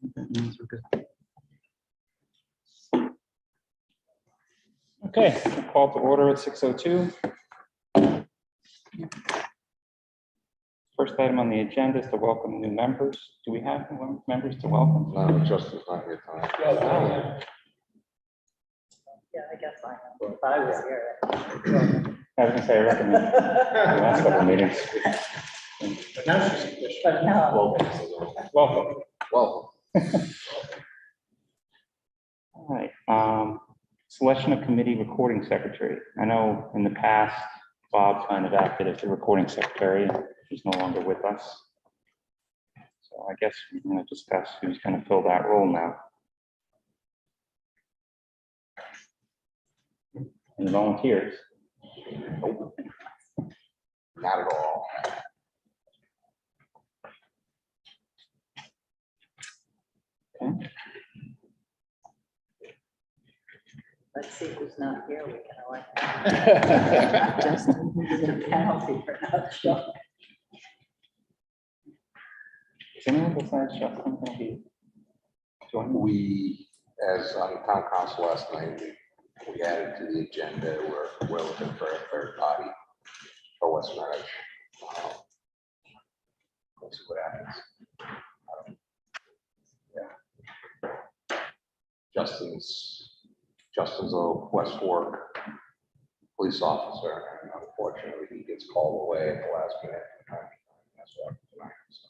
That means we're good. Okay, call to order at 6:02. First item on the agenda is to welcome new members. Do we have new members to welcome? No, Justin's not here tonight. Yeah, I guess I am. If I was here. I was gonna say, I recommend the last couple of meetings. But no. Welcome. Well, All right, selection of committee recording secretary. I know in the past, Bob kind of acted as the recording secretary. He's no longer with us. So I guess we're going to discuss who's going to fill that role now. Any volunteers? nope. Not at all. Okay. Let's see who's not here. We can elect. Justin, who's in a penalty for not showing. Is anyone besides Justin going to be joining? We, as on the town council last night, we added to the agenda, we're looking for a third party for West Greenwich. Let's see what happens. Yeah. Justin's a West Fork police officer, and unfortunately, he gets called away at the last minute. That's what happened tonight, so.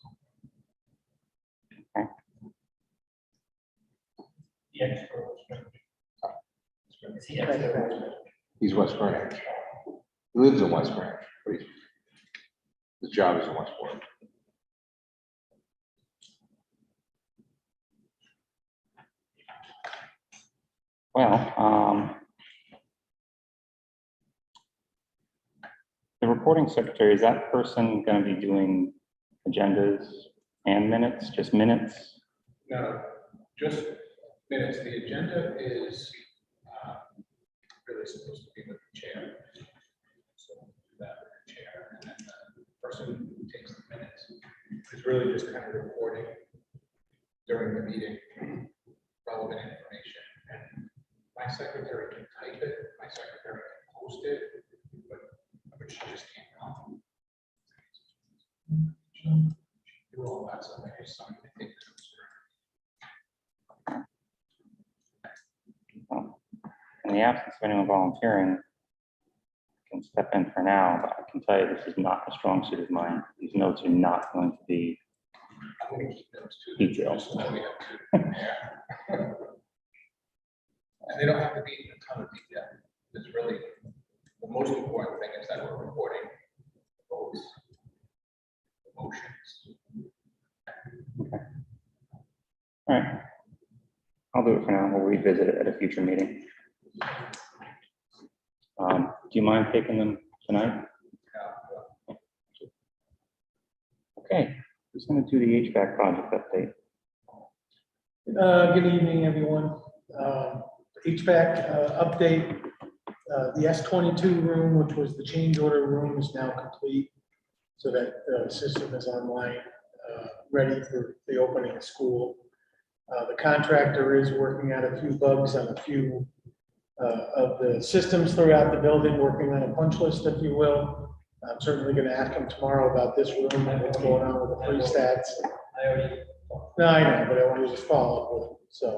He's West Greenwich. He lives in West Greenwich, but his job is in West Fork. Well, the reporting secretary, is that person going to be doing agendas and minutes, just minutes? No, just minutes. The agenda is really supposed to be with the chair. So that with the chair, and then the person who takes the minutes is really just kind of reporting during the meeting relevant information. And my secretary can type it, my secretary can post it, but she just can't come. Do all that stuff. I just something to take the notes. In the absence of anyone volunteering, I can step in for now, but I can tell you this is not a strong suit of mine. These notes are not going to be I'm going to keep those two. detailed. Just so we have two. Yeah. And they don't have to be in a ton of detail. It's really, the most important thing is that we're recording votes, motions. Okay. All right. I'll do it for now. We'll revisit it at a future meeting. Do you mind taking them tonight? Okay. Who's going to do the HVAC project update? Good evening, everyone. HVAC update. The S22 room, which was the change order room, is now complete, so that the system is online, ready for the opening of school. The contractor is working out a few bugs on a few of the systems throughout the building, working on a punch list, if you will. I'm certainly going to ask him tomorrow about this room and what's going on with the pre-stats. No, I know, but I want to just follow up with him. So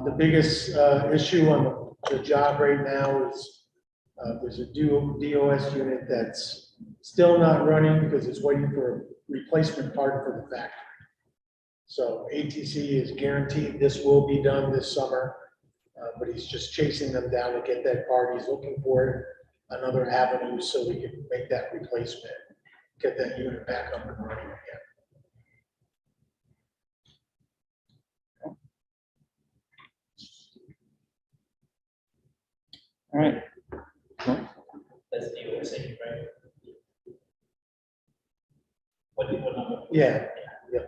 the biggest issue on the job right now is there's a DOS unit that's still not running because it's waiting for a replacement part for the factory. So ATC is guaranteed this will be done this summer, but he's just chasing them down to get that part. He's looking for another avenue so we can make that replacement, get that unit back up and running again. All right. That's the USA, right? What number? Yeah. Yeah.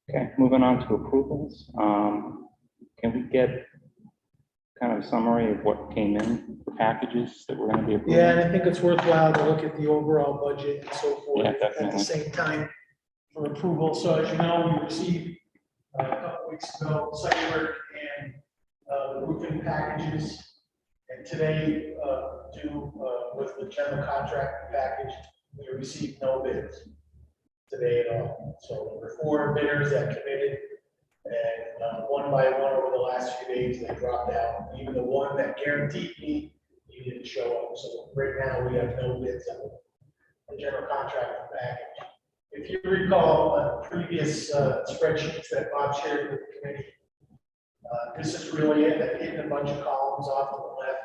Okay, moving on to approvals. Can we get kind of a summary of what came in for packages that we're gonna be approving? Yeah, and I think it's worthwhile to look at the overall budget and so forth Yeah, at the definitely. same time for approval. So as you know, we received a couple weeks ago site work and the roofing packages. And today, with the general contract package, we received no bids today at all. So there were 4 bidders that committed, and one by one over the last few days, they dropped out. Even the one that guaranteed me, he didn't show up. So right now, we have no bids on the general contract package. If you recall, previous spreadsheets that Bob shared with the committee, this is really it. I've hidden a bunch of columns off to the left.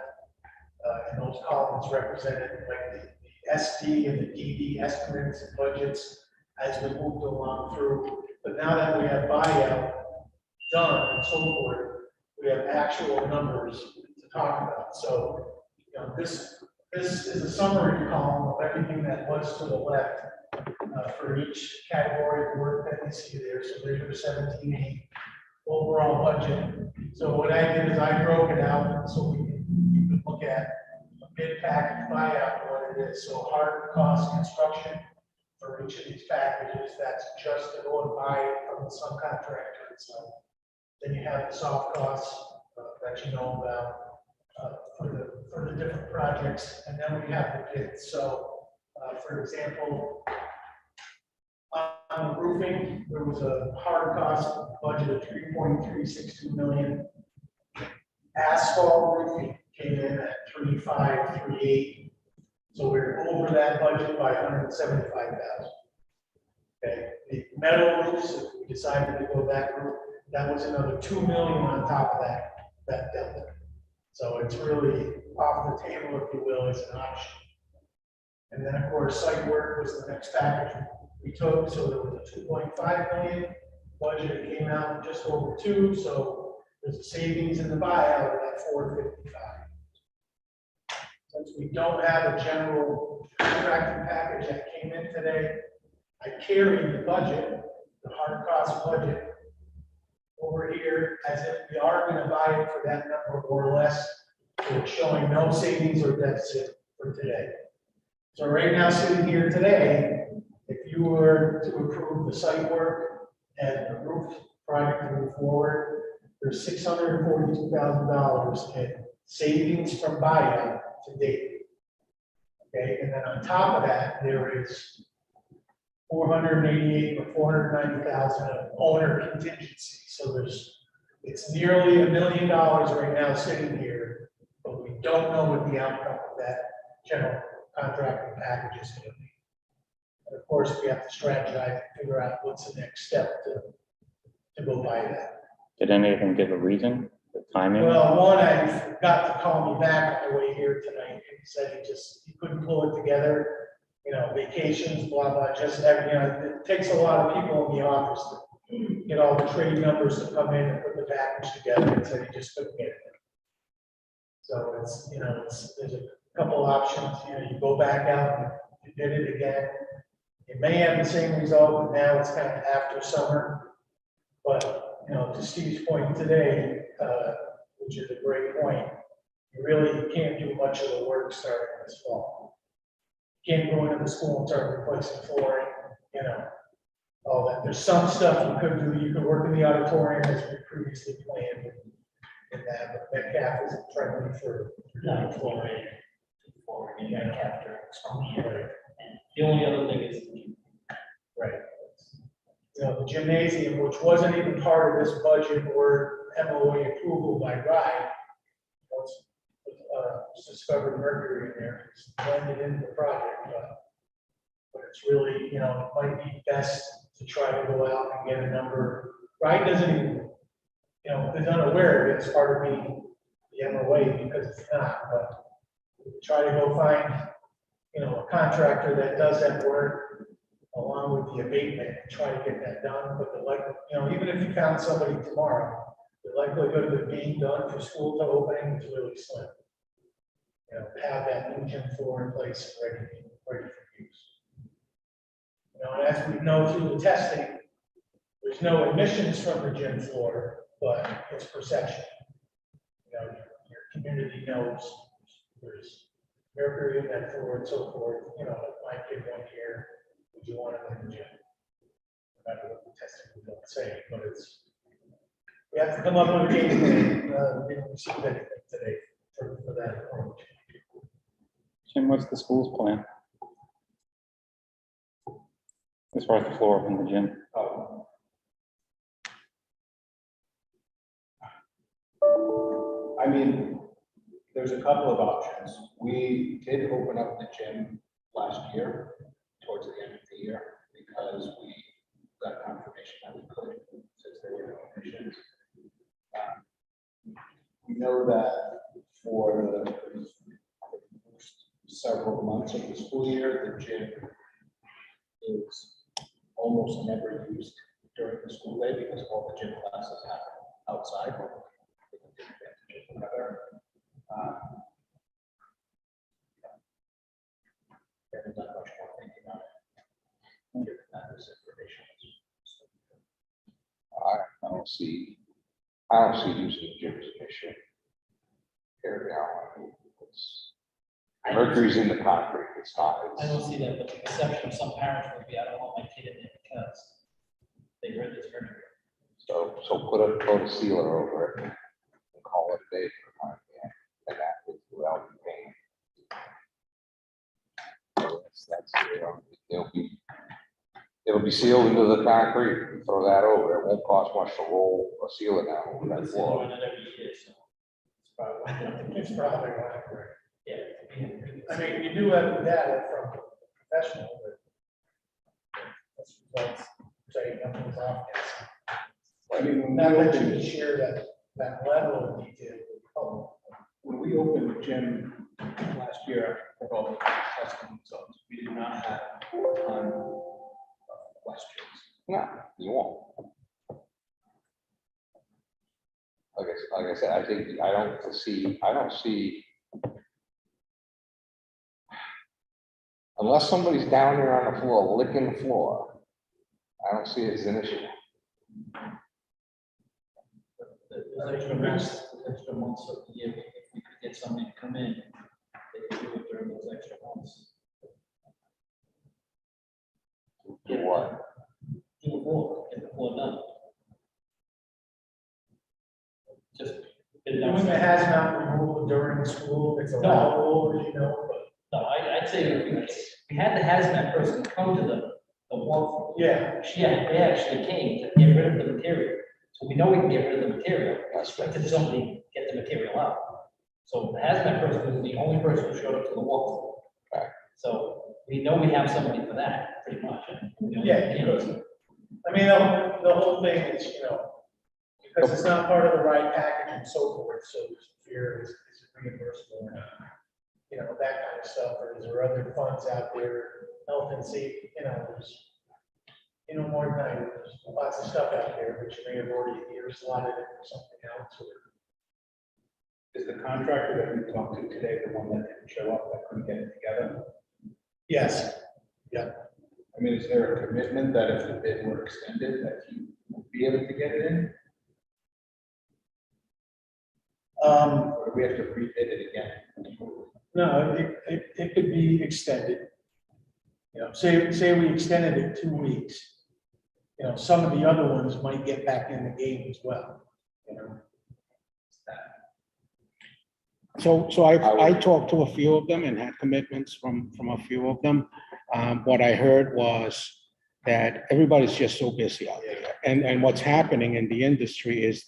And those columns represented like the SD and the DD estimates and budgets as we moved along through. But now that we have buyout done and so forth, we have actual numbers to talk about. So, you know, this is a summary column of everything that was to the left for each category of work that you see there. So there's your 17A overall budget. So what I did is I broke it out so you can look at a bid package buyout, what it is. So hard cost construction for each of these packages, that's just to go and buy it from the subcontractor itself. Then you have the soft costs that you know about for the different projects, and then we have the bids. So, for example, on the roofing, there was a hard cost budget of $3.362 million. Asphalt roofing came in at $3,538. So we're over that budget by $175,000. Okay, the metal roofs, if we decided to go that route, that was another $2 million on top of that delta. So it's really off the table, if you will, as an option. And then, of course, site work was the next package we took. So there was a $2.5 million budget. It came out just over 2. So there's a savings in the buyout of that $455. Since we don't have a general contracting package that came in today, I carried the budget, the hard cost budget, over here as if we are going to buy it for that number more or less. So it's showing no savings or deficit for today. So right now, sitting here today, if you were to approve the site work and the roof project to move forward, there's $642,000 in savings from buyout to date. Okay, and then on top of that, there is 488 or 490,000 of owner contingency. So it's nearly $1 million right now sitting here, but we don't know what the outcome of that general contracting package is going to be. And of course, we have to strategize and figure out what's the next step to go buy that. Did any of them give a reason, the timing? Well, one, I forgot to call me back on the way here tonight. He said he couldn't pull it together. You know, vacations, blah, blah, just every, you know, it takes a lot of people in the office to get all the trade numbers to come in and put the package together, and said he just couldn't get it. So it's, you know, there's a couple options. You know, you go back out and you did it again. It may have the same result, but now it's kind of after summer. But, you know, to Steve's point today, which is a great point, you really can't do much of the work starting this fall. You can't go into the school and start replacing flooring, you know, all that. There's some stuff you could do. You could work in the auditorium as we previously planned in that, but Metcalf isn't friendly for Not flooring. forward, you got after exposure. Right. And the only other thing is, Right. You know, the gymnasium, which wasn't even part of this budget or MOA approval by RIDE, was discovered mercury in there, it's blended into the project. But it's really, you know, it might be best to try to go out and get a number. RIDE doesn't even, you know, is unaware of it as part of the MOA because it's not, but try to go find, you know, a contractor that does that work along with the abatement and try to get that done. But the likelihood, you know, even if you found somebody tomorrow, the likelihood of it being done for school to opening is really slim. You know, have that new gym floor in place and ready for use. You know, and as we know through the testing, there's no emissions from the gym floor, but it's perception. You know, community knows there's mercury in that floor and so forth, you know, like my kid 1 year, would you want him in the gym? No matter what the testing we don't say, but it's, we have to come up with a game plan. We didn't receive anything today for that approach. Jim, what's the school's plan? As far as the floor in the gym? I mean, there's a couple of options. We did open up the gym last year, towards the end of the year, because we got confirmation that we could, since there were no issues. We know that for the first several months of the school year, the gym is almost never used during the school day because all the gym classes happen outside. There's not much more thinking on it. Given that this information is. I don't see using the gym as an issue. Here now, it's, mercury's in the concrete, it's not, I don't it's, see that, but the perception of some parents would be, I don't want my kid in there because they heard this mercury. so put a sealer over it and call it a day for the time being, and that is without paying. So that's, it'll be sealed into the concrete, and throw that over, it won't cost much to roll a sealer down over that It's floor. doing it every year, so it's probably, It's probably right. yeah. I mean, you do have data from professional, but that's results saying nothing's off. I mean, when Not we that you opened, can share that level of detail with the public. when we opened the gym last year, for all the testing results, we did not have a ton of questions. No, you won't. Like I said, I don't see, unless somebody's down there on the floor licking the floor, I don't see it as an issue. Those extra months of the year, if we could get somebody to come in, they could do it during those extra months. Do what? Do the floor, get the floor done. Just. Doing the hazmat removal during school, it's No. allowable, as you know, but No, I'd say if we had the hazmat person come to the walk. yeah, Yeah, they actually came to get rid of the material. So we know we can get rid of the material. That's But did somebody get the material out? So the hazmat person was the only person who showed up to the walk. Right. So we know we have somebody for that, pretty much. Yeah, because, I mean, the whole thing is, you know, because it's not part of the right package and so forth, so there's fear, is it reimbursable or not? You know, that kind of stuff, or is there other funds out there, health and safety, you know, there's, you know, more than that, there's lots of stuff out there, which you may have already slotted it for something else, or. Is the contractor that we talked to today the one that didn't show up, that couldn't get it together? Yes, I mean, is there a commitment that if the bid were extended, that he would be able to get it in? Or do we have to rebid it again? no, it could be extended. You know, say we extended it 2 weeks. You know, some of the other ones might get back in the game as well, you know. So I talked to a few of them and had commitments from a few of them. What I heard was that everybody's just so busy out there. And what's happening in the industry is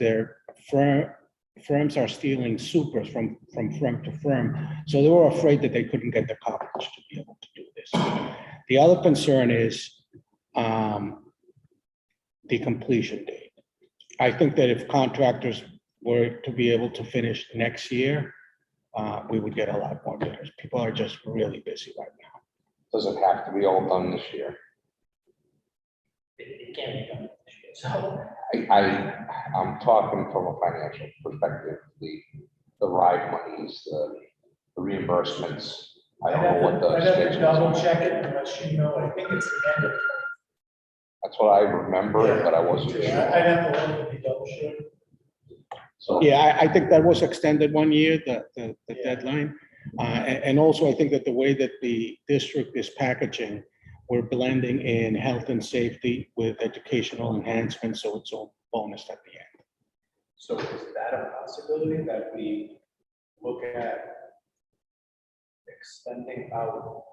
firms are stealing supers from firm to firm. So they were afraid that they couldn't get the coverage to be able to do this. The other concern is the completion date. I think that if contractors were to be able to finish next year, we would get a lot more bidders. People are just really busy right now. Does it have to be all done this year? It can be done this year. So I'm talking from a financial perspective, the ride monies, the reimbursements. I don't know what the I'd have to schedule double is. check it, unless you know, I think it's the end of. That's what I remember, but I wasn't I'd sure. have to look to be double sure. So. Yeah, I think that was extended 1 year, the deadline. And also I think that the way that the district is packaging, we're blending in health and safety with educational enhancement, so it's all bonus at the end. So is that a possibility that we look at extending out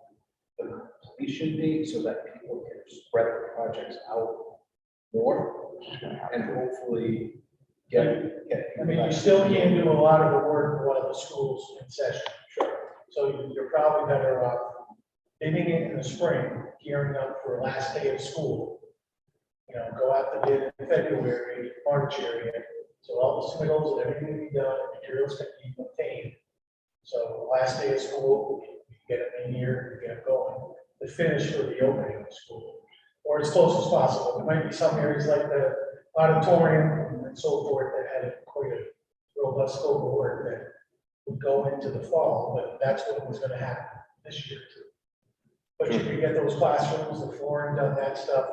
the completion date so that people can spread the projects out more and hopefully get. I mean, you still can't do a lot of the work while the school's in session. Sure. So you're probably better off bidding it in the spring, gearing up for last day of school. You know, go out to bid in February, March area, so all the submittals and everything will be done, materials can be obtained. So last day of school, you get them in here, you get them going, the finish for the opening of the school, or as close as possible. There might be some areas like the auditorium and so forth that had quite a robust scope of work that would go into the fall, but that's what was gonna happen this year too. But you can get those classrooms, the flooring done, that stuff,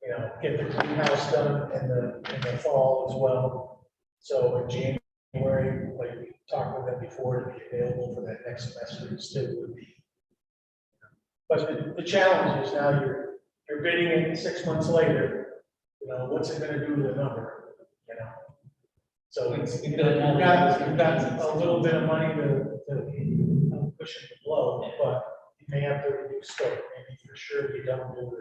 you know, get the greenhouse done in the fall as well. So in January, like we talked with them before, to be available for that next semester, it still would be. But the challenge is now you're bidding it 6 months later, you know, what's it gonna do to the number, you know? So it's, you've got a little bit of money to push it to blow, but you may have to reduce scope, maybe for sure you don't do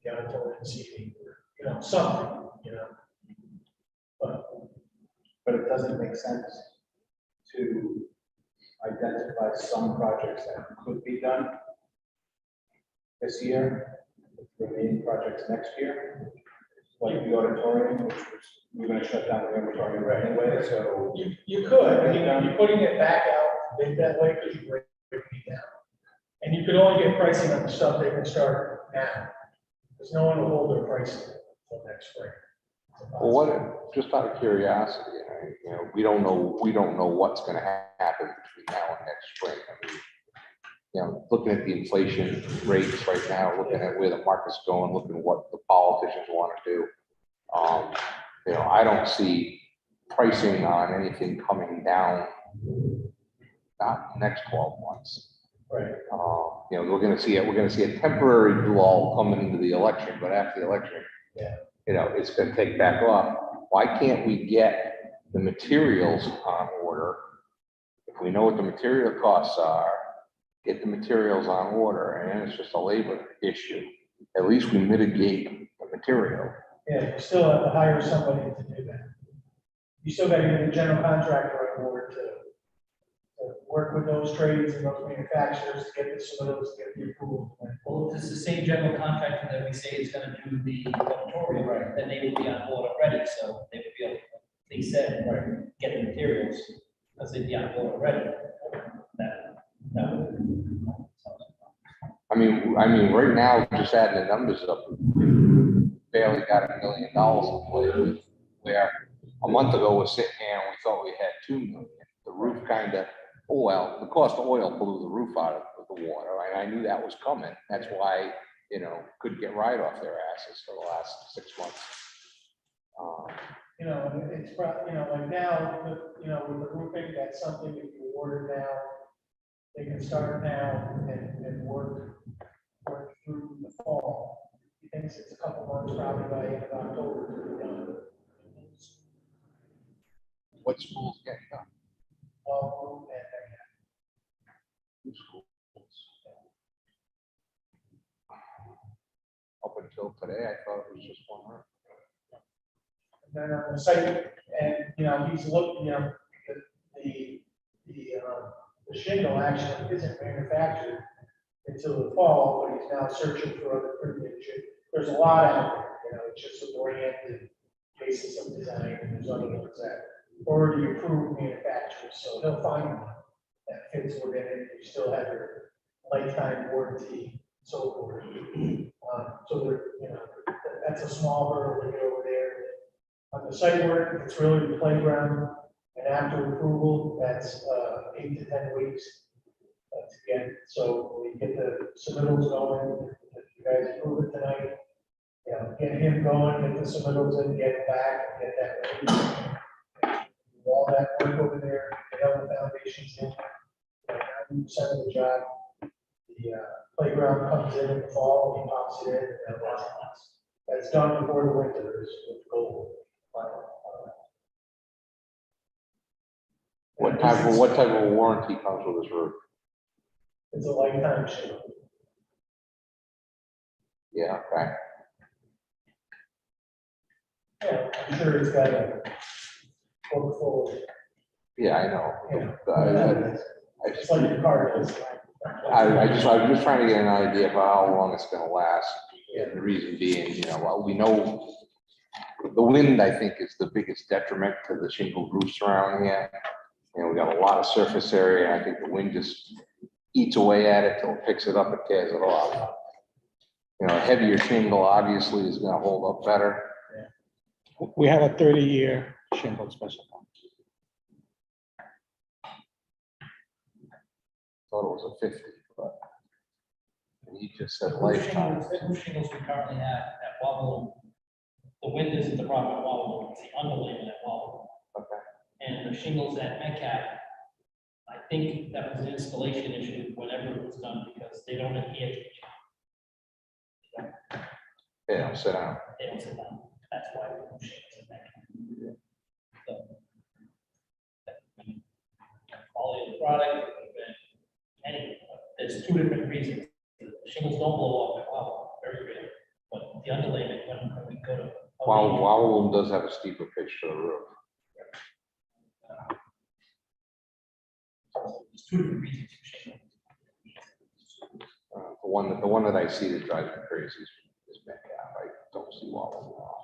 the auditorium seating, or, you know, something, you know? But it doesn't make sense to identify some projects that could be done this year, with remaining projects next year, like the auditorium, which was, we're gonna shut down the auditorium anyway, so. You could, I mean, you're putting it back out, bid that way, because you break it down. And you could only get pricing on the stuff they can start now, because no one will hold their pricing until next spring. Well, what, just out of curiosity, you know, we don't know what's gonna happen between now and next spring. I mean, you know, looking at the inflation rates right now, looking at where the market's going, looking at what the politicians want to do. You know, I don't see pricing on anything coming down, not in the next 12 months. Right. You know, we're gonna see a temporary lull coming into the election, but after the election, Yeah. you know, it's gonna take back off. Why can't we get the materials on order? If we know what the material costs are, get the materials on order, and it's just a labor issue. At least we mitigate the material. Yeah, you still have to hire somebody to do that. You still got to get a general contractor on board to work with those trades and those manufacturers to get the submittals, to get the approval. Well, if it's the same general contractor that we say is gonna do the auditorium, then they would be on board already, so they would be able, they said, get the materials, because they'd be on board already. That would. I mean, right now, just adding the numbers up, we barely got $1 million to play with, where a month ago we're sitting here and we thought we had 2 million. The roof kind of, oh, well, the cost of oil blew the roof out of the water, and I knew that was coming. That's why, you know, couldn't get right off their asses for the last 6 months. You know, it's probably, you know, like now, you know, with the roofing, that's something that you order now. They can start now and work through the fall. He thinks it's a couple months, probably by end of October to be done. What schools getting done? All Two schools. Up until today, I thought it was just one roof. and then on the site, and, you know, he's looking, you know, the shingle actually isn't manufactured until the fall, but he's now searching for other premium shit. There's a lot out there, you know, it's just a brand and basis of design, and there's other ones that already approved manufacturers, so he'll find one that fits within it. You still have your lifetime warranty, so forth. So there, you know, that's a small hurdle to get over there. On the site work, it's really the playground, and after approval, that's 8 to 10 weeks. To get, so we get the submittals going, if you guys approve it tonight, you know, get him going, get the submittals in, get it back, and get that ready. all that work over there, they have the foundations in. 90% of the job, the playground comes in the fall, he pops it in, and that's done before the winter is with gold. What type of warranty comes with this roof? It's a lifetime shield. Yeah, okay. Yeah, I'm sure it's got a book full of, Yeah, I know. it's like your car is. I'm just trying to get an idea of how long it's gonna last. And the reason being, well, we know the wind, I think, is the biggest detriment to the shingle roofs around here. We got a lot of surface area, and I think the wind just eats away at it till it picks it up and tears it off. A heavier shingle obviously is gonna hold up better. We have a 30-year shingle special. Thought it was a 50, but he just said The lifetime. roof shingles we currently have at Wobble, the wind isn't the problem at Wobble, it's the underlayment at Wobble. Okay. And the shingles at Metcalf, I think that was an installation issue whenever it was done, because they don't adhere to each other. Yeah, sit down. They don't sit down, that's why the roof shingles at Metcalf. So, quality of the product, and there's two different reasons. The shingles don't blow off at Wobble, very rare, but the underlayment, when we go to. Wow, does have a steeper pitch to the roof. There's two different reasons for shingles. The one that I see that drives me crazy is Metcalf. I don't see Wall.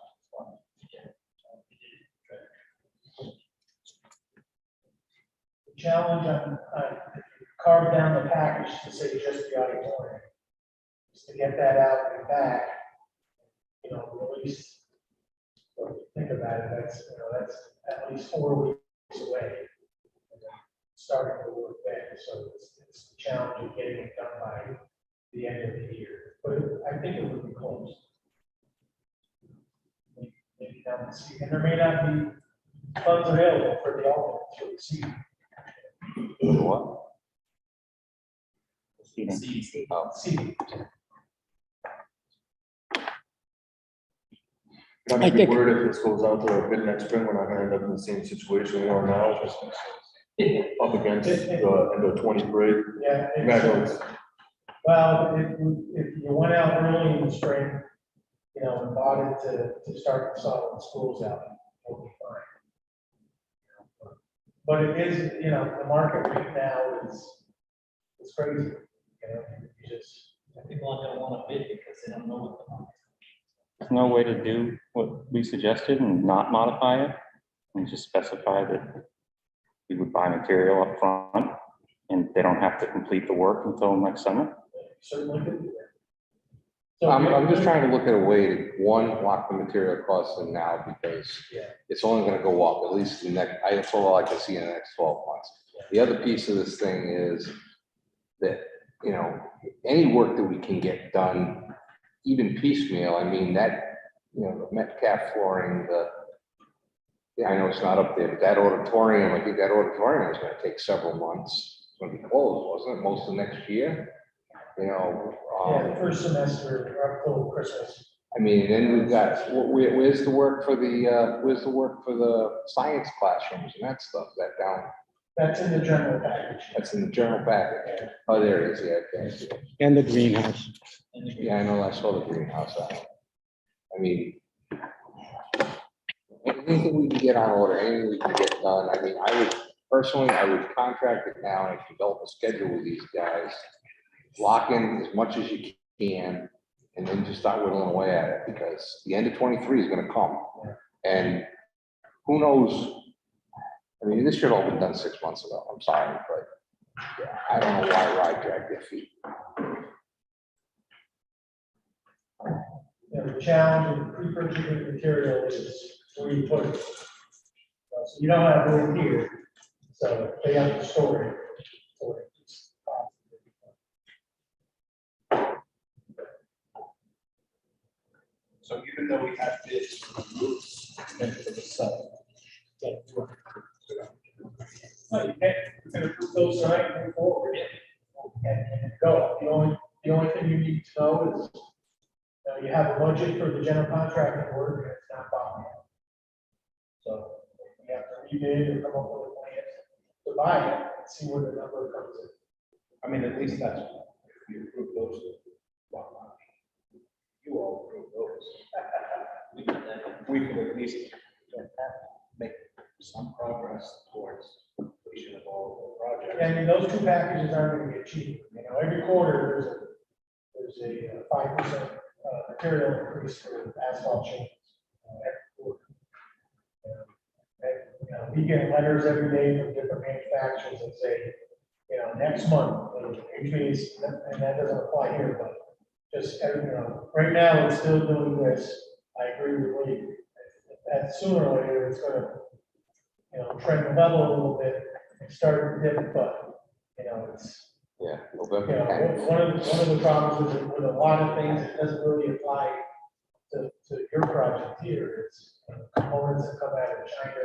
The challenge on carve down the package to say just the auditorium, is to get that out and back, release. So if you think about it, that's at least 4 weeks away. And then starting to work then, so it's the challenge of getting it done by the end of the year. But I think it would be close. Maybe down the season, and there may not be funds available for the alternates for the season. What? Seating. Oh, Season. I'm I gonna be think- worried if this goes out to a bid next spring, we're not gonna end up in the same situation we are now, up against the end of 23. Yeah. Congratulations. Well, if you went out early in the spring, and bought it to start installing schools out, it'll be fine. But it is, the market right now is crazy, you just. People aren't gonna want to bid because they don't know what the market. There's no way to do what we suggested and not modify it and just specify that we would buy material up front and they don't have to complete the work until next summer. Certainly could do that. I'm just trying to look at a way to, one, lock the material costs in now, because it's only gonna go up, at least the next, that's all I can see in the next 12 months. The other piece of this thing is that, any work that we can get done, even piecemeal, I mean, that, the Metcalf flooring, I know it's not up there, but that auditorium, I think that auditorium is gonna take several months. It's gonna be closed, wasn't it, most of next year? The first semester, or till Christmas. I mean, then we've got, where's the work for the science classrooms and that stuff, that down, That's in the general package. that's in the general package. Oh, there it is, yeah, okay. And the greenhouse. Yeah, I know, I saw the greenhouse out. I mean, anything we can get on order, anything we can get done, I mean, I would contract it now and develop a schedule with these guys. Lock in as much as you can, and then just start whittling away at it, because the end of 23 is gonna come. And who knows, I mean, this should have all been done 6 months ago, I'm sorry, but yeah, I don't know why Ride dragged their feet. The challenge of pre-purchasing material is where you put it. So you don't have room here, so they have to store it. So even though we have bids for the roofs and for the site, that work, so go sign, move forward, and go. The only thing you need to know is, you have a budget for the general contracting work, and it's not bought yet. So you have to rebid or come up with a plan to buy it, and see where the number comes in. I mean, at least that's, if we approve those, well, you all approve those. We could at least make some progress towards completion of all the projects. Yeah, I mean, those two packages aren't gonna get cheaper, every quarter, there's a 5% material increase for asphalt changes. Every quarter. And, we get letters every day from different manufacturers that say, next month, which means, and that doesn't apply here, but just, right now, it's still doing this. I agree with Lee. That sooner or later, it's gonna, trend level a little bit and start to dip, but, it's, Yeah, November 10th. one of the problems with a lot of things, it doesn't really apply to your project here. It's components that come out of China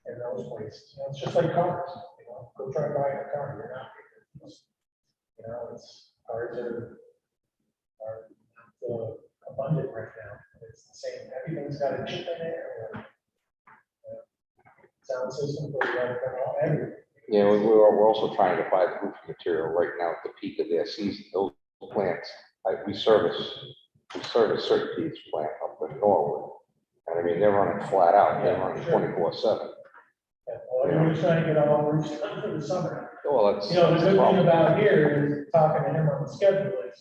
and those places. It's just like cars, go try buying a car, you're not. It's cars are not abundant right now. It's the same, everything's got a chip in there or sound system for everything. Yeah, we're also trying to buy the roofing material right now at the peak of their season. Those plants, we service certain Pete's plant up in Norwood. And I mean, they're running flat out, they're running 24/7. Yeah, well, you're just trying to get all roofs done for the summer. Well, that's. The good thing about here is, talking to him on the schedule is,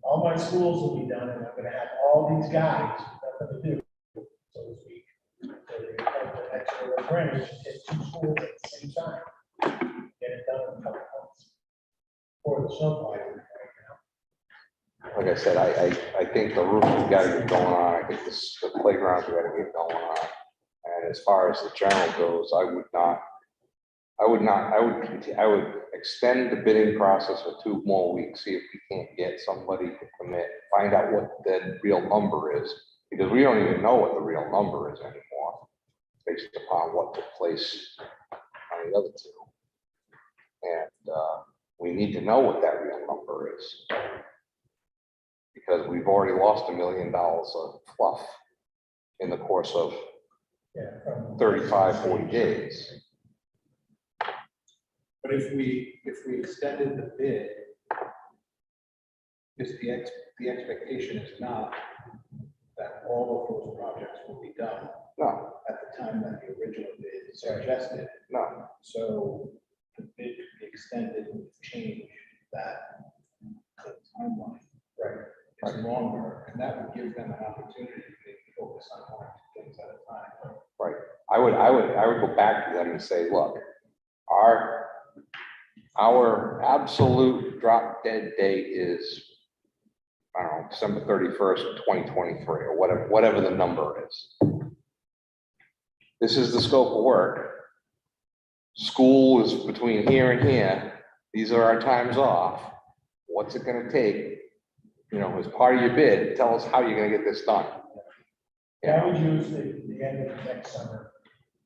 all my schools will be done, and I'm gonna have all these guys, nothing to do, so to speak. So they have the extra branch, hit 2 schools at the same time, get it done in a couple months. For the snowfall right now. Like I said, I think the roof has got to get going on. I think the playgrounds got to get going on. And as far as the general goes, I would extend the bidding process for 2 more weeks, see if we can't get somebody to commit, find out what the real number is, because we don't even know what the real number is anymore, based upon what took place on the other 2. And we need to know what that real number is, because we've already lost $1 million of fluff in the course of 35, 40 days. But if we extended the bid, the expectation is not that all of those projects will be done No, at the time that the original bid suggested. no. So the bid could be extended and change that timeline. Right. It's longer, and that would give them an opportunity to maybe focus on 1 or 2 things at a time. Right. I would go back to them and say, look, our absolute drop dead date is, I don't know, December 31st, 2023, or whatever the number is. This is the scope of work. School is between here and here. These are our times off. What's it gonna take? As part of your bid, tell us how you're gonna get this done. I would use the end of next summer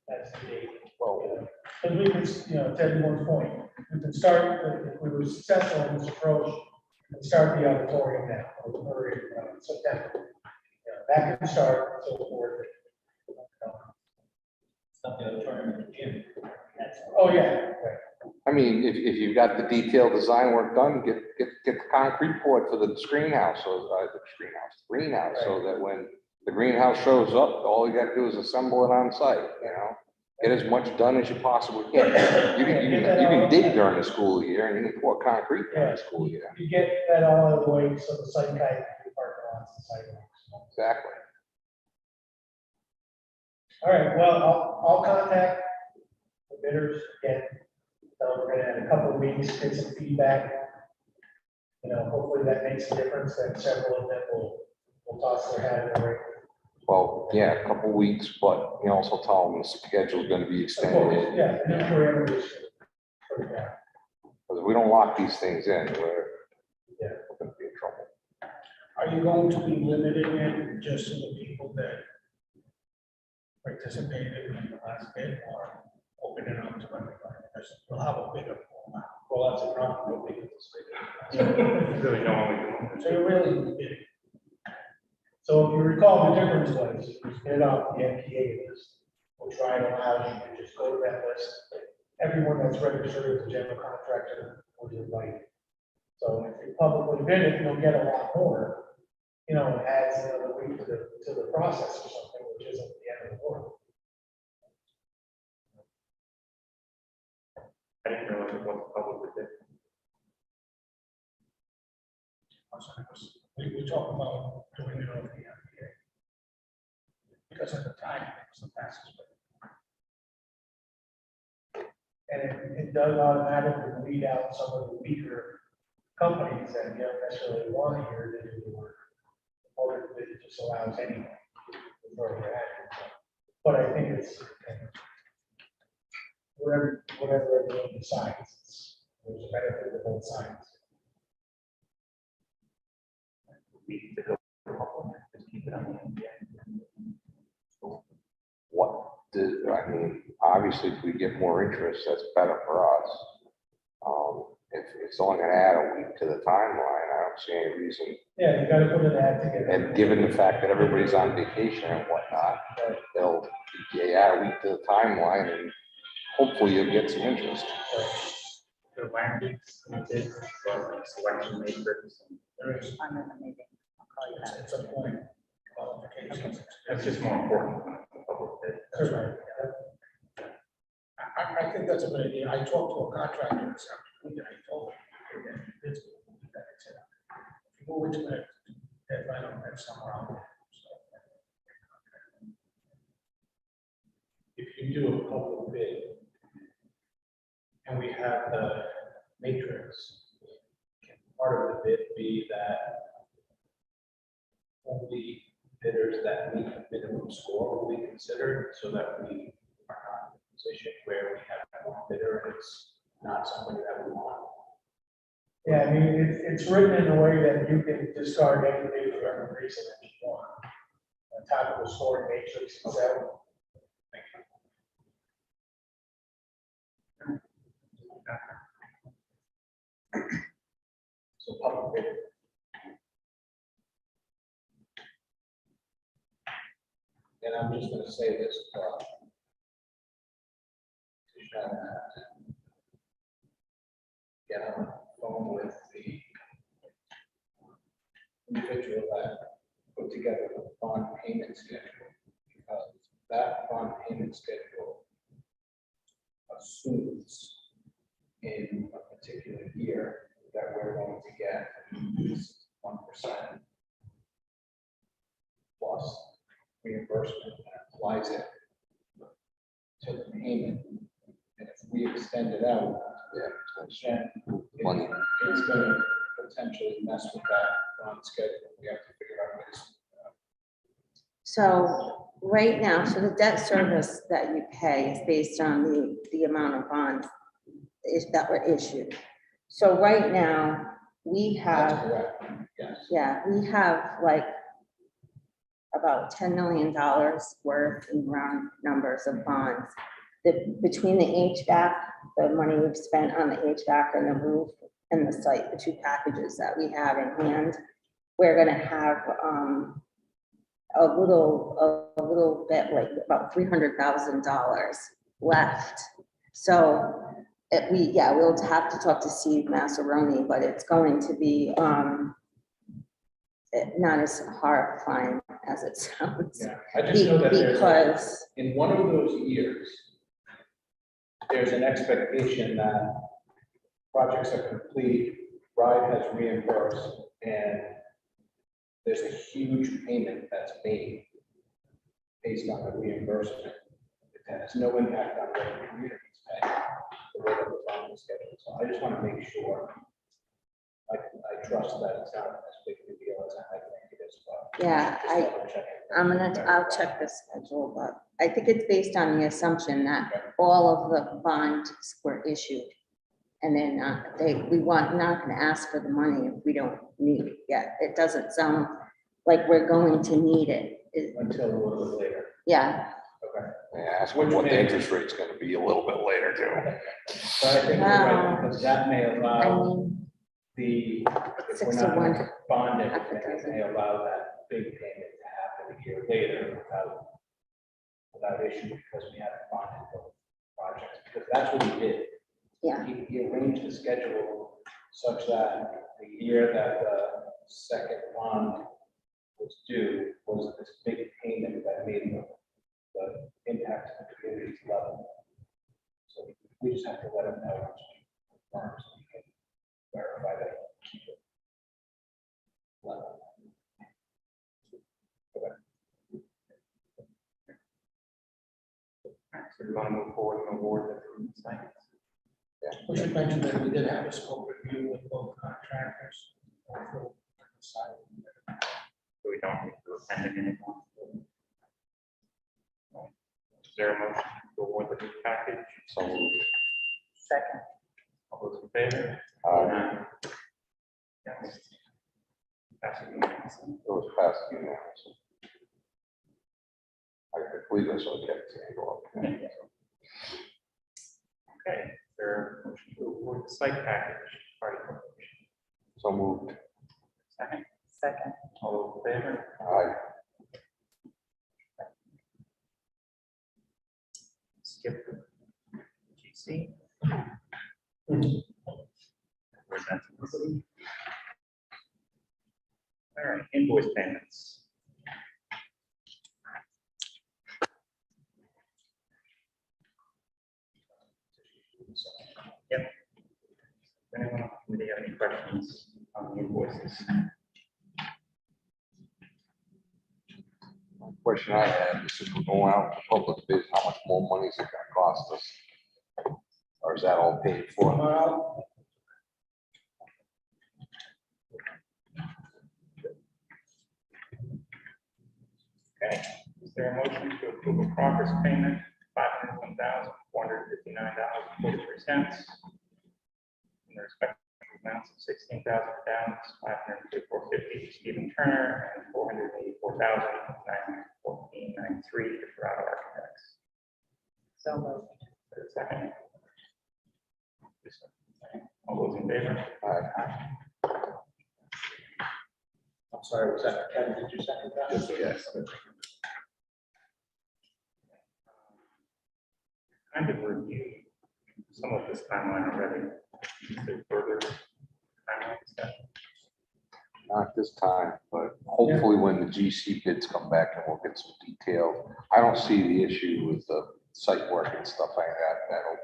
as the date. Well, Because we can, to everyone's point, we can start, if we were successful in this approach, we can start the auditorium now, or in September. That can start, so forth. Stuff the auditorium in the gym. That's. Oh, yeah, right. I mean, if you've got the detailed design work done, get the concrete poured for the greenhouse, so that when the greenhouse shows up, all you gotta do is assemble it on site, Get as much done as you possibly can. You can dig during the school year, and you can pour concrete during the school year. You get that all out of the way, so the site guy can do parking lots and sidewalks. Exactly. All right, well, I'll contact the bidders again. We're gonna have a couple of weeks, get some feedback. Hopefully that makes a difference, that several of them will toss their hat in the ring. Well, yeah, a couple weeks, but you also tell them the schedule's gonna be Of course, extended. yeah, the new parameters. Yeah. Because if we don't lock these things in, we're Yeah. gonna be in trouble. Are you going to be limiting it just to the people that participated in the last bid, or open it up to everybody? Because we'll have a bigger pool. Well, that's a problem, nobody can say. Really no one. So you're really bidding. So if you recall, the difference was, you bid off the MPA list, which Ryan allowed you to just go to that list. Everyone that's registered as a general contractor was invited. So if you publicly bid it, you'll get a lot more. You know, it adds another week to the process or something, which isn't the end of the world. I didn't realize it was public with it. We talked about doing it over the MPA. Because at the time, it was the fastest way. And it does automatically weed out some of the weaker companies that you don't necessarily want to hear to do the work. Or it just allows anyone to throw their hat in. But I think it's whatever everyone decides, there's a benefit to both sides. We need to go public, just keep it on the MPA. What, I mean, obviously, if we get more interest, that's better for us. If it's only gonna add a week to the timeline, I don't see any reason. Yeah, you gotta put an ad together. And given the fact that everybody's on vacation and whatnot, they'll add a week to the timeline and hopefully you'll get some interest. The language, selection matrix. There is, I'm in the meeting. I'll call you back. it's a point, qualifications. That's just more important than the public bid. That's right. I think that's a good idea. I talked to a contractor this afternoon, and I told him, it's, that it's, if you move into that deadline, I'll have somewhere out there. So, if you do a public bid, and we have the matrix, can part of the bid be that only bidders that meet the minimum score will be considered, so that we are not in a position where we have one bidder and it's not somebody that we want. Yeah, I mean, it's written in a way that you can discard any bid for any reason that you want. On top of the scoring matrix itself. So public bid. And I'm just gonna say this, to Shannon, get on the phone with the individual that put together the bond payment schedule, because that bond payment schedule assumes in a particular year that we're going to get 1% plus reimbursement and applies it to the payment. And if we extend it out, then Money. it's going to potentially mess with that bond schedule. We have to figure out ways. So right now, so the debt service that you pay is based on the amount of bonds that were issued. So right now, we That's have, correct, yes. yeah, we have like about $10 million worth in round numbers of bonds. Between the HVAC, the money we've spent on the HVAC and the roof and the site, the two packages that we have in hand, we're gonna have a little bit, like about $300,000 left. So we'll have to talk to Steve Massaroni, but it's going to be not as horrifying as it sounds. Yeah, I just know that Because, in one of those years, there's an expectation that projects are complete, RIDE has reimbursed, and there's a huge payment that's made based on the reimbursement. It has no impact on what the community's paying, the way that the bond is scheduled. So I just want to make sure I trust that it's not as big of a deal as I think it is. But yeah, just double check it. I'll check the schedule, but I think it's based on the assumption that all of the bonds were issued. And then not gonna ask for the money if we don't need it yet. It doesn't sound like we're going to need it. Until a little bit later. Yeah, Okay. And ask them what the interest rate's gonna be a little bit later too. But I think you're right, because that may I allow mean, the, if we're 6 not to 1. gonna bond it, Half a it dozen. may allow that big payment to happen a year later without issue, because we haven't bonded the projects, because that's what he did. Yeah. He arranged the schedule such that the year that the second bond was due was this big payment that made the impact to the community's level. So we just have to let him know. Firms, we can verify that. Keep it level. So we want to move forward and award the improvement sites. We should mention that we did have a scope review with both contractors. So we don't need to append it anymore. Is there a motion to award the new package? So, Second. All those in favor? Yes. Passing unanimously. it was passed unanimously. I believe that's what kept saying go up. Okay, is there a motion to award the site package? Party corporation. So moved. Second, Second. all those in favor? Aye. Skip GC. All right, invoice payments. Yep. Does anyone on the committee have any questions on the invoices? Question I had is if we're going out to public bid, how much more money is it gonna cost us? Or is that all paid for? Okay, is there a motion to approve a progress payment, $501,459.43? In respect to amounts of $16,000 down, $554.50 to Stephen Turner, and $484,914.93 to Corrado Architects. So moved. For a second. All those in favor? Aye. I'm sorry, was that Kevin? Did you second that? Yes. Kind of reviewed some of this timeline already. Is there further timeline discussion? Not this time, but hopefully when the GC bids come back and we'll get some detail. I don't see the issue with the site work and stuff like that. That'll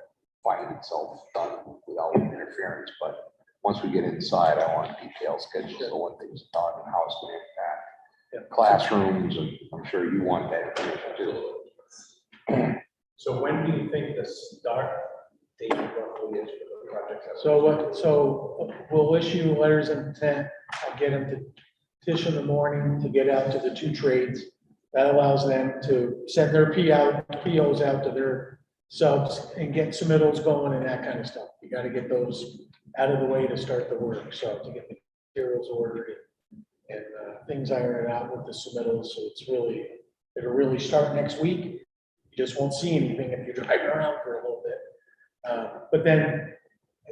find itself done without interference, but once we get inside, I want detailed schedules of when things are done and how it's going to impact classrooms, and I'm sure you want that information too. So when do you think the start date roughly is for the project? So we'll issue letters of intent. I'll get them to Tish in the morning to get out to the 2 trades. That allows them to send their POs out to their subs and get submittals going and that kind of stuff. You got to get those out of the way to start the work. So to get the materials ordered and things ironed out with the submittals. So it'll really start next week. You just won't see anything if you're driving around for a little bit. But then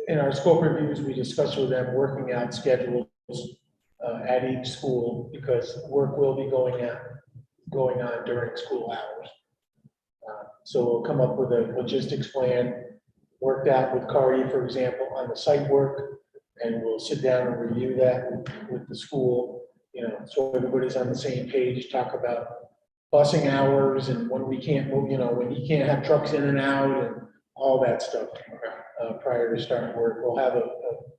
in our scope reviews, we discuss with them working out schedules at each school because work will be going on during school hours. So we'll come up with a logistics plan worked out with Cardi, for example, on the site work, and we'll sit down and review that with the school, so everybody's on the same page, talk about busing hours and when we can't move, when you can't have trucks in and out and all that stuff prior to starting work. We'll have a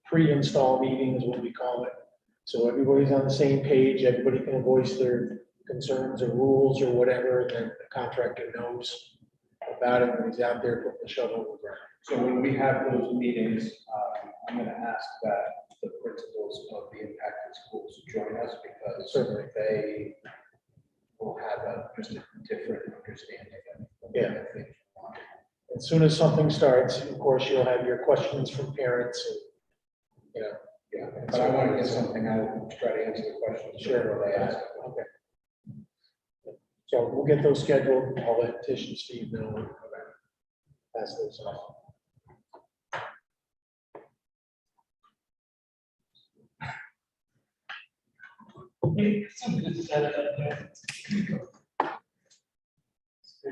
pre-install meeting is what we call it. So everybody's on the same page, everybody can voice their concerns or rules or whatever, and then the contractor knows about it when he's out there putting the shovel in the ground. So when we have those meetings, I'm going to ask that the principals of the impacted schools join us because certainly they will have just a different understanding of Yeah. things. As soon as something starts, of course, you'll have your questions from parents and, Yeah, but I want to get something out, try to answer the questions. Sure. Before they ask. Okay. So we'll get those scheduled. I'll let Tish and Steve know. And pass those off.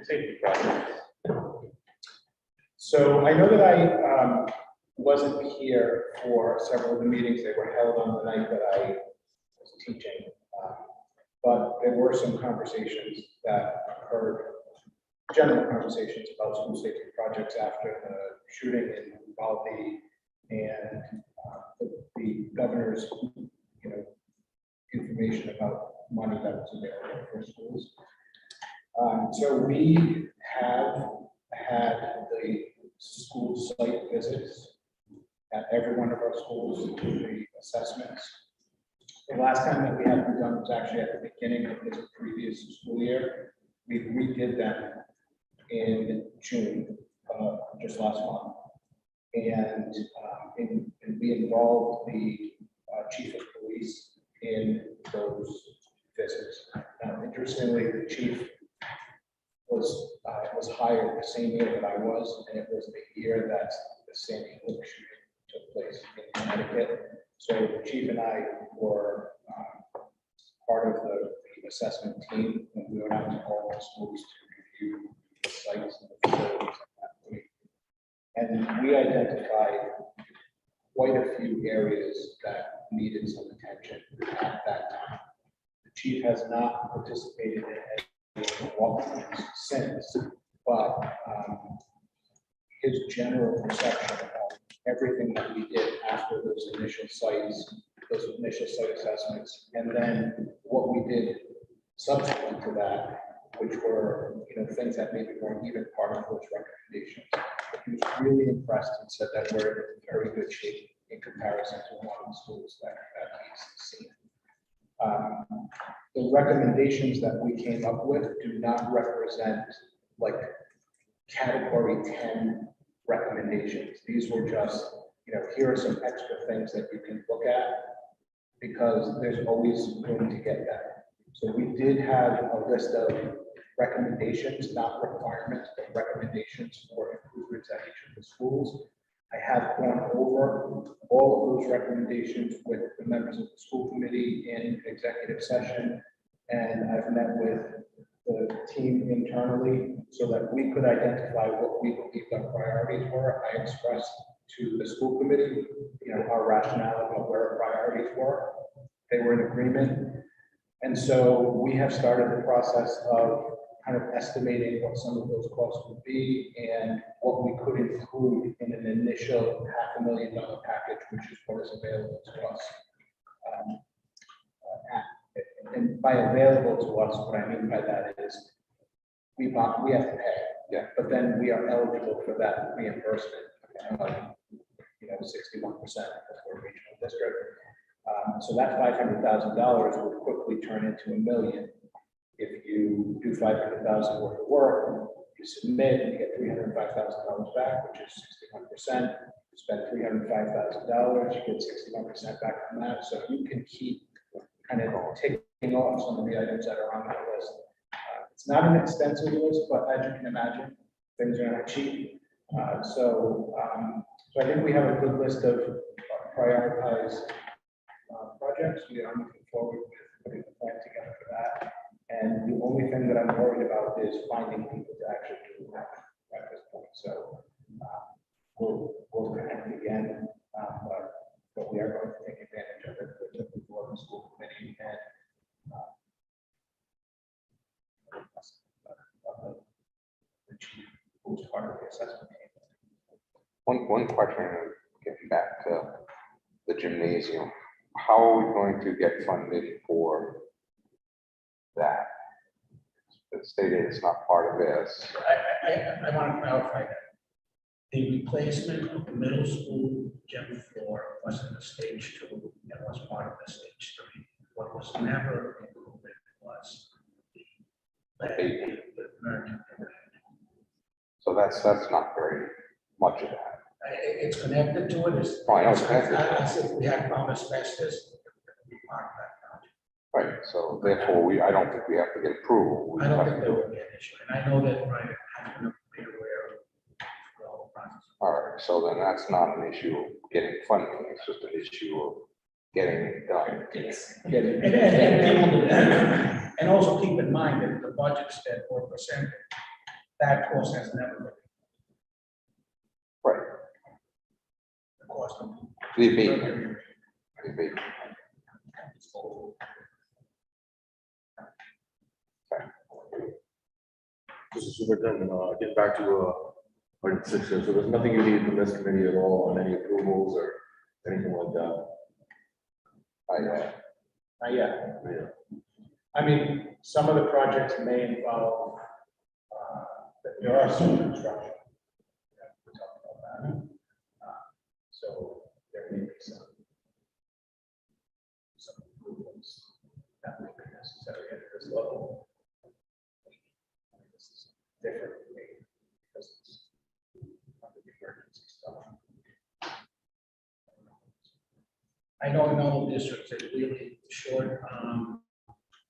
Safety project. So I know that I wasn't here for several of the meetings that were held on the night that I was teaching. But there were some conversations that occurred, general conversations about school safety projects after the shooting in Uvalde and the governor's, information about money that was available for schools. So we have had the school site visits at every one of our schools, the assessments. The last time that we had them done was actually at the beginning of this previous school year. We redid them in June, just last month. And we involved the chief of police in those visits. Now, interestingly, the chief was hired the same year that I was, and it was the year that the Sandy Hook shooting took place in Connecticut. So the chief and I were part of the assessment team when we went out to all the schools to review the sites and the facilities at that point. And we identified quite a few areas that needed some attention at that time. The chief has not participated in any walkthroughs since, but his general perception of everything that we did after those initial site assessments, and then what we did subsequent to that, which were things that maybe weren't even part of those recommendations. He was really impressed and said that we're in very good shape in comparison to a lot of the schools that he's seen. The recommendations that we came up with do not represent like category 10 recommendations. These were just, here are some extra things that you can look at because there's always room to get better. So we did have a list of recommendations, not requirements, but recommendations for improvements at each of the schools. I have gone over all of those recommendations with the members of the school committee in executive session, and I've met with the team internally so that we could identify what we believed our priorities were. I expressed to the school committee, our rationale of where our priorities were. They were in agreement. And so we have started the process of kind of estimating what some of those costs would be and what we could include in an initial $500,000 package, which is what is available to us. And by available to us, what I mean by that is we have to pay, but then we are eligible for that reimbursement. 61% for a regional district. So that $500,000 would quickly turn into $1 million. If you do $500,000 worth of work, you submit and you get $305,000 back, which is 61%. You spend $305,000, you get 61% back from that. So you can keep kind of taking off some of the items that are on that list. It's not an extensive list, but as you can imagine, things are not cheap. So I think we have a good list of prioritized projects. We are looking forward to putting the plan together for that. And the only thing that I'm worried about is finding people to actually do the work at this point. So we'll connect again, but we are going to take advantage of it with the board and school committee and the chief who's part of the assessment team. One question, getting back to the gymnasium, how are we going to get funding for that? The state aid is not part of this. I want to clarify that. The replacement of the middle school gym floor was in the stage 2 and was part of the stage 3. What was never included was the learning. So that's not very much of that. It's connected to it. Oh, I know it's connected. I said we had found asbestos. It would be part of that project. Right, so therefore, I don't think we have to get approval. We I don't have think to that do it. would be an issue, and I know that Ryan has been made aware of the whole process. All right, so then that's not an issue of getting funding, it's just an issue of getting it done. And also keep in mind that the budgets that were presented, that cost has never been. Right, The cost of. the abatement. The abatement. Mr. Superintendent, get back to, item 6 here. So there's nothing you need from this committee at all on any approvals or anything like that? Yeah. Yeah. I mean, some of the projects may involve, there are some construction. Yeah, we're talking about that. So there may be some improvements that may be necessary at this level. This is different for me because it's under the emergency stuff. I know in all districts, it's really short,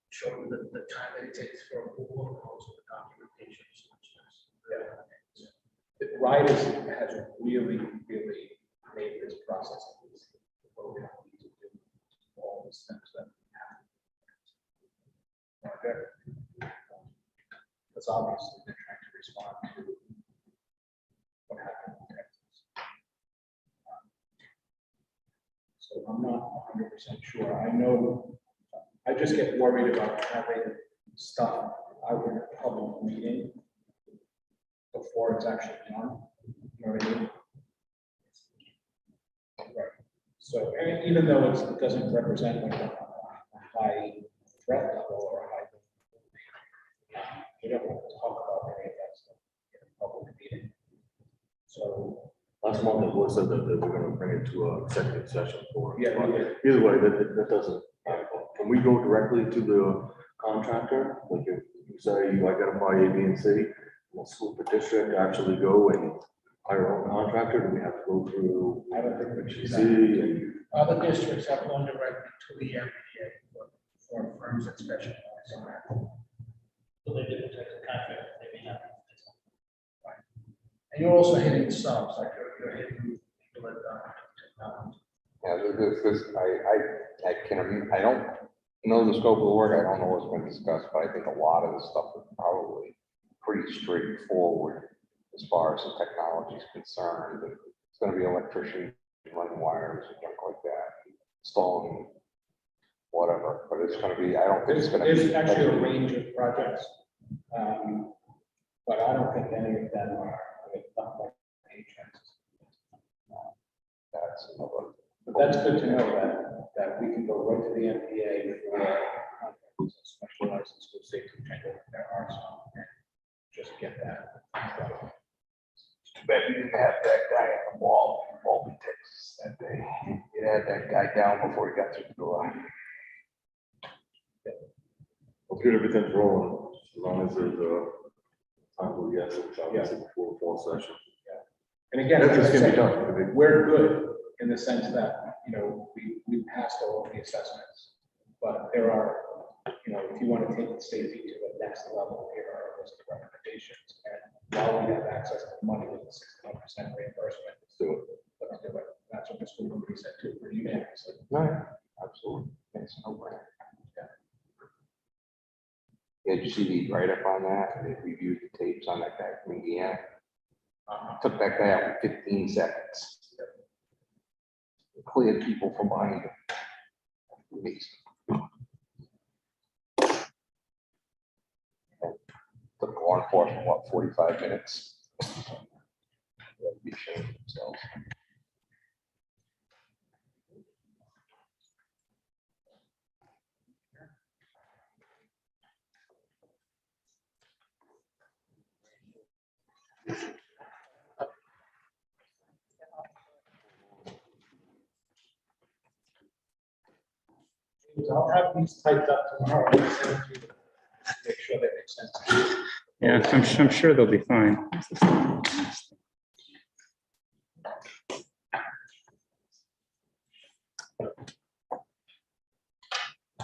short the time that it takes for approval and also the documentation. Yeah. The Riders has really made this process easy. We don't need to do all the steps that happen. Okay. Because obviously they're trying to respond to what happened in Texas. So I'm not 100% sure. I know, I just get worried about having stuff out in a public meeting before it's actually done. You know what I mean? Right. So, and even though it doesn't represent like a high threat level or a high, we don't want to talk about any of that stuff in a public meeting. So. Last month, the board said that they were gonna bring it to an executive session for. Yeah, we did. Either way, that doesn't, can we go directly to the contractor? Like if you say you identify A, B, and C, will school the district actually go and hire our own contractor? Do we have to go through? I don't think we should. C and Other districts have gone directly to the MBA for firms that specialize in that. So they different types of contracts, they may not. And you're also hitting subs, like you're hitting people that technology. Yeah, I don't know the scope of the work, I don't know what's been discussed, but I think a lot of the stuff is probably pretty straightforward as far as the technology is concerned. It's gonna be electricians running wires and junk like that, installing whatever, but it's gonna be, I don't think it's gonna be. There's actually a range of projects. But I don't think any of them are, not like patrons. That's another. But that's good to know that we can go right to the MPA for contractors that specialize in school safety. There are some, and just get that. It's too bad you didn't have that guy at the wall, in Texas that day. You had that guy down before he got through the door. let's get everything rolling, as long as there's a time for yes, it's obviously before fall session. And again, That's like I just gonna be said, done. we're good in the sense that, you know, we passed all of the assessments. But there are, you know, if you want to take the safety to the next level, here are a list of recommendations. And while we have access to money with the 61% reimbursement, let's do it. Let's do it. That's what the school committee said too, pretty unanimously. No, absolutely. It's no brainer. Yeah, did you see the write-up on that? They reviewed the tapes on that guy from Indiana. Took that guy out in 15 seconds. Cleared people from behind him. Amazing. Took law enforcement, what, 45 minutes? They'll be ashamed of themselves. I'll have these typed up tomorrow. And send them to you to make sure they make sense. Yeah, I'm sure they'll be fine.